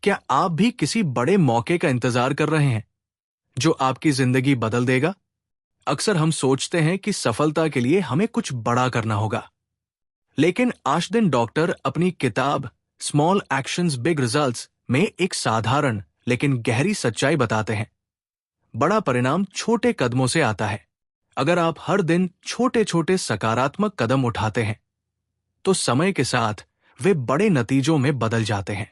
क्या आप भी किसी बड़े मौके का इंतजार कर रहे हैं जो आपकी जिंदगी बदल देगा? अक्सर हम सोचते हैं कि सफलता के लिए हमें कुछ बड़ा करना होगा, लेकिन आशदिन डॉक्टर अपनी किताब स्मॉल एक्शंस बिग रिजल्ट्स में एक साधारण लेकिन गहरी सच्चाई बताते हैं। बड़ा परिणाम छोटे कदमों से आता है। अगर आप हर दिन छोटे छोटे सकारात्मक कदम उठाते हैं तो समय के साथ वे बड़े नतीजों में बदल जाते हैं।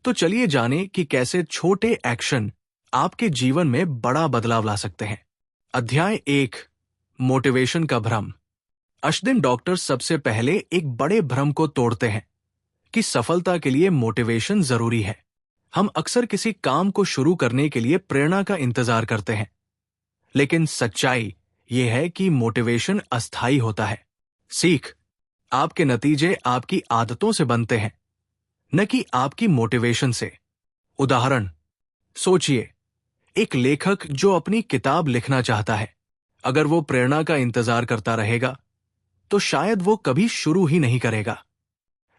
तो चलिए जानें कि कैसे छोटे एक्शन आपके जीवन में बड़ा बदलाव ला सकते हैं। अध्याय 1, मोटिवेशन का भ्रम। आशदिन डॉक्टर सबसे पहले एक बड़े भ्रम को तोड़ते हैं कि सफलता के लिए मोटिवेशन जरूरी है। हम अक्सर किसी काम को शुरू करने के लिए प्रेरणा का इंतजार करते हैं, लेकिन सच्चाई यह है कि मोटिवेशन अस्थायी होता है। सीख, आपके नतीजे आपकी आदतों से बनते हैं, न कि आपकी मोटिवेशन से। उदाहरण, सोचिए, एक लेखक जो अपनी किताब लिखना चाहता है, अगर वो प्रेरणा का इंतजार करता रहेगा तो शायद वो कभी शुरू ही नहीं करेगा।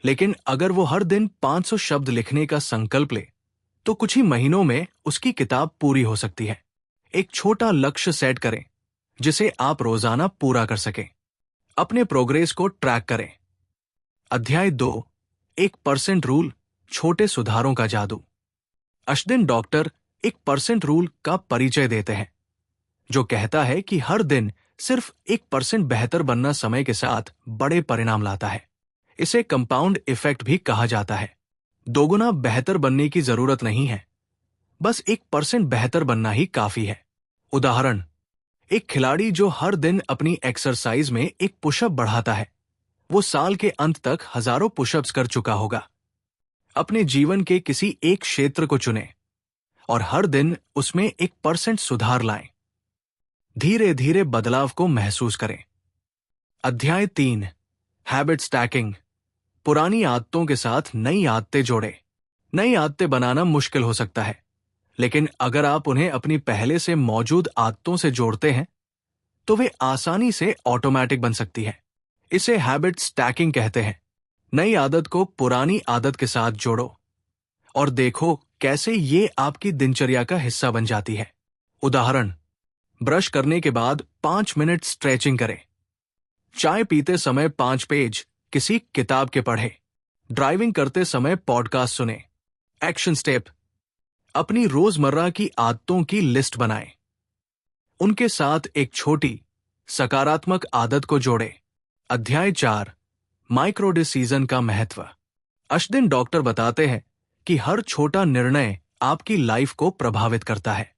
लेकिन अगर वो हर दिन 500 शब्द लिखने का संकल्प ले तो कुछ ही महीनों में उसकी किताब पूरी हो सकती है। एक छोटा लक्ष्य सेट करें जिसे आप रोजाना पूरा कर सकें। अपने प्रोग्रेस को ट्रैक करें। अध्याय 2, 1% रूल, छोटे सुधारों का जादू। आशदिन डॉक्टर 1% रूल का परिचय देते हैं, जो कहता है कि हर दिन सिर्फ 1% बेहतर बनना समय के साथ बड़े परिणाम लाता है। इसे कंपाउंड इफेक्ट भी कहा जाता है। दोगुना बेहतर बनने की जरूरत नहीं है, बस 1% बेहतर बनना ही काफी है। उदाहरण, एक खिलाड़ी जो हर दिन अपनी एक्सरसाइज में एक पुशअप बढ़ाता है, वो साल के अंत तक हजारों पुशअप्स कर चुका होगा। अपने जीवन के किसी एक क्षेत्र को चुनें और हर दिन उसमें 1% सुधार लाएं। धीरे धीरे बदलाव को महसूस करें। अध्याय 3, हैबिट स्टैकिंग, पुरानी आदतों के साथ नई आदतें जोड़ें। नई आदतें बनाना मुश्किल हो सकता है, लेकिन अगर आप उन्हें अपनी पहले से मौजूद आदतों से जोड़ते हैं तो वे आसानी से ऑटोमेटिक बन सकती है। इसे हैबिट स्टैकिंग कहते हैं। नई आदत को पुरानी आदत के साथ जोड़ो और देखो कैसे ये आपकी दिनचर्या का हिस्सा बन जाती है। उदाहरण, ब्रश करने के बाद 5 मिनट स्ट्रेचिंग करें। चाय पीते समय 5 पेज किसी किताब के पढ़ें। ड्राइविंग करते समय पॉडकास्ट सुने। एक्शन स्टेप, अपनी रोजमर्रा की आदतों की लिस्ट बनाएं। उनके साथ एक छोटी सकारात्मक आदत को जोड़ें। अध्याय 4, माइक्रो डिसीजन का महत्व। आशदिन डॉक्टर बताते हैं कि हर छोटा निर्णय आपकी लाइफ को प्रभावित करता है।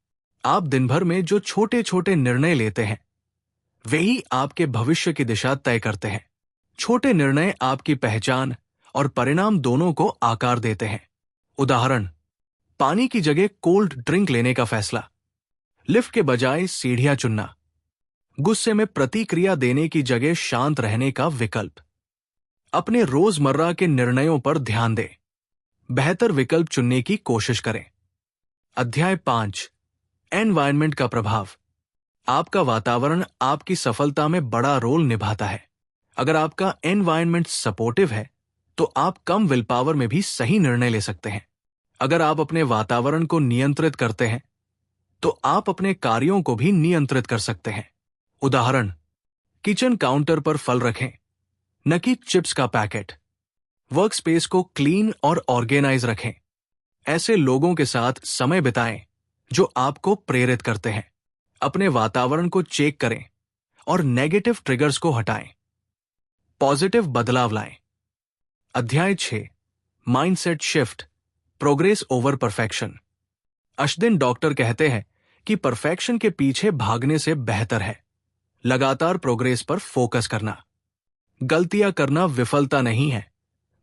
आप दिन भर में जो छोटे छोटे निर्णय लेते हैं वे ही आपके भविष्य की दिशा तय करते हैं। छोटे निर्णय आपकी पहचान और परिणाम दोनों को आकार देते हैं। उदाहरण, पानी की जगह कोल्ड ड्रिंक लेने का फैसला, लिफ्ट के बजाय सीढ़ियां चुनना, गुस्से में प्रतिक्रिया देने की जगह शांत रहने का विकल्प। अपने रोजमर्रा के निर्णयों पर ध्यान दें, बेहतर विकल्प चुनने की कोशिश करें। अध्याय 5, एनवायरनमेंट का प्रभाव। आपका वातावरण आपकी सफलता में बड़ा रोल निभाता है। अगर आपका एनवायरनमेंट सपोर्टिव है तो आप कम विल पावर में भी सही निर्णय ले सकते हैं। अगर आप अपने वातावरण को नियंत्रित करते हैं तो आप अपने कार्यों को भी नियंत्रित कर सकते हैं। उदाहरण, किचन काउंटर पर फल रखें, न कि चिप्स का पैकेट। वर्क स्पेस को क्लीन और ऑर्गेनाइज रखें। ऐसे लोगों के साथ समय बिताएं जो आपको प्रेरित करते हैं। अपने वातावरण को चेक करें और नेगेटिव ट्रिगर्स को हटाएं। पॉजिटिव बदलाव लाएं। अध्याय 6, mindset shift, progress over perfection. आशदिन डॉक्टर कहते हैं कि परफेक्शन के पीछे भागने से बेहतर है लगातार प्रोग्रेस पर फोकस करना। गलतियां करना विफलता नहीं है,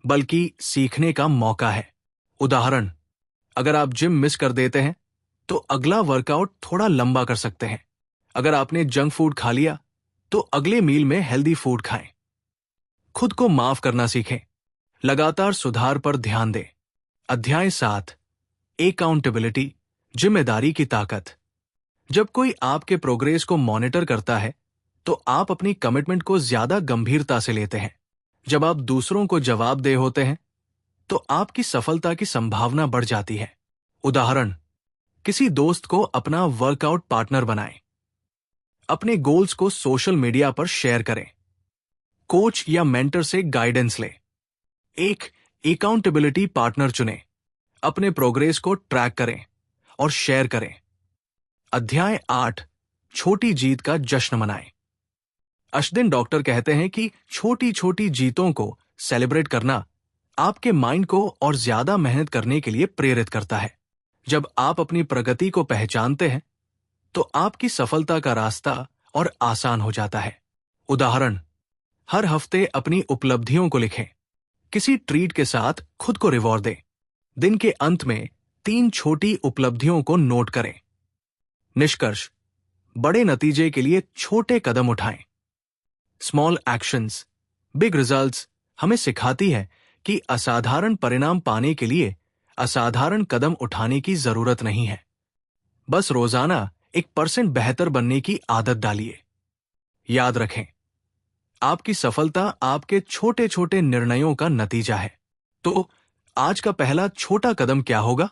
बल्कि सीखने का मौका है। उदाहरण, अगर आप जिम मिस कर देते हैं तो अगला वर्कआउट थोड़ा लंबा कर सकते हैं। अगर आपने जंक फूड खा लिया तो अगले मील में हेल्दी फूड खाएं। खुद को माफ करना सीखें, लगातार सुधार पर ध्यान दें। अध्याय 7, अकाउंटेबिलिटी, जिम्मेदारी की ताकत। जब कोई आपके प्रोग्रेस को मॉनिटर करता है तो आप अपनी कमिटमेंट को ज्यादा गंभीरता से लेते हैं। जब आप दूसरों को जवाबदेह होते हैं तो आपकी सफलता की संभावना बढ़ जाती है। उदाहरण, किसी दोस्त को अपना वर्कआउट पार्टनर बनाएं। अपने गोल्स को सोशल मीडिया पर शेयर करें। कोच या मेंटर से गाइडेंस लें। एक अकाउंटेबिलिटी पार्टनर चुनें। अपने प्रोग्रेस को ट्रैक करें और शेयर करें। अध्याय 8, छोटी जीत का जश्न मनाएं। अश्विन डॉक्टर कहते हैं कि छोटी छोटी जीतों को सेलिब्रेट करना आपके माइंड को और ज्यादा मेहनत करने के लिए प्रेरित करता है। जब आप अपनी प्रगति को पहचानते हैं तो आपकी सफलता का रास्ता और आसान हो जाता है। उदाहरण, हर हफ्ते अपनी उपलब्धियों को लिखें। किसी ट्रीट के साथ खुद को रिवॉर्ड दें। दिन के अंत में 3 छोटी उपलब्धियों को नोट करें। निष्कर्ष, बड़े नतीजे के लिए छोटे कदम उठाएं। स्मॉल एक्शंस, बिग रिजल्ट्स हमें सिखाती है कि असाधारण परिणाम पाने के लिए असाधारण कदम उठाने की जरूरत नहीं है। बस रोजाना 1% बेहतर बनने की आदत डालिए। याद रखें, आपकी सफलता आपके छोटे छोटे निर्णयों का नतीजा है। तो आज का पहला छोटा कदम क्या होगा?